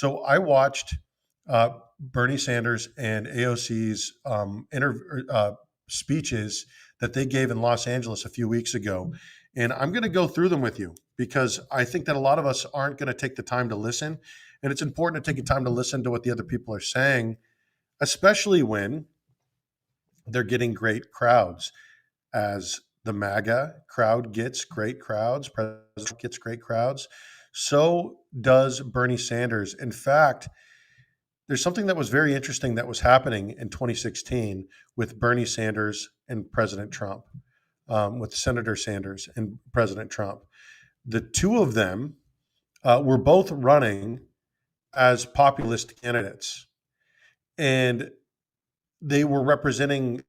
So I watched Bernie Sanders and AOC's speeches that they gave in Los Angeles a few weeks ago. And I'm going to go through them with you because I think that a lot of us aren't going to take the time to listen. And it's important to take the time to listen to what the other people are saying, especially when they're getting great crowds. As the MAGA crowd gets great crowds, President gets great crowds, so does Bernie Sanders. In fact, there's something that was very interesting that was happening in 2016 with Bernie Sanders and President Trump, with Senator Sanders and President Trump. The two of them were both running as populist candidates, and they were representing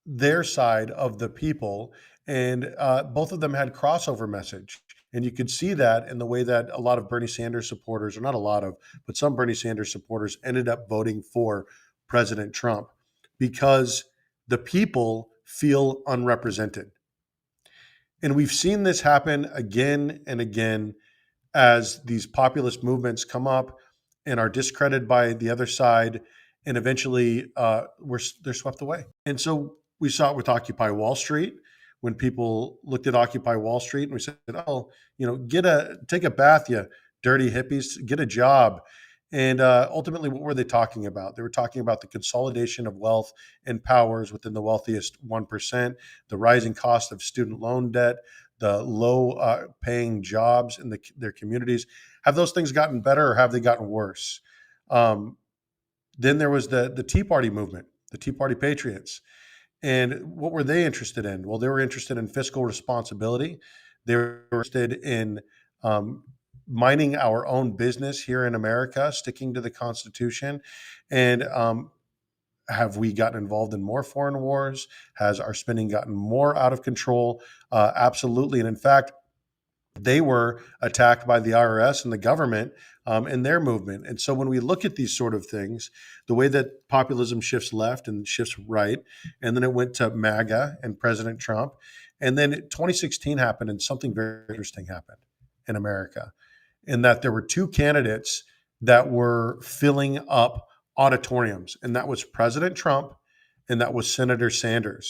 their side of the people, and both of them had crossover message. And you could see that in the way that a lot of Bernie Sanders supporters, or not a lot of, but some Bernie Sanders supporters ended up voting for President Trump because the people feel unrepresented. And we've seen this happen again and again as these populist movements come up and are discredited by the other side, and eventually they're swept away. And so we saw it with Occupy Wall Street when people looked at Occupy Wall Street and we said, "Oh, take a bath, you dirty hippies, get a job." And ultimately, what were they talking about? They were talking about the consolidation of wealth and powers within the wealthiest 1%, the rising cost of student loan debt, the low paying jobs in their communities. Have those things gotten better or have they gotten worse? Um, then there was the Tea Party movement, the Tea Party Patriots. And what were they interested in? Well, they were interested in fiscal responsibility. They were interested in minding our own business here in America, sticking to the Constitution. And have we gotten involved in more foreign wars? Has our spending gotten more out of control? Absolutely. And in fact, they were attacked by the IRS and the government in their movement. And so when we look at these sort of things, the way that populism shifts left and shifts right, and then it went to MAGA and President Trump, and then 2016 happened and something very interesting happened in America, in that there were two candidates that were filling up auditoriums, and that was President Trump and that was Senator Sanders.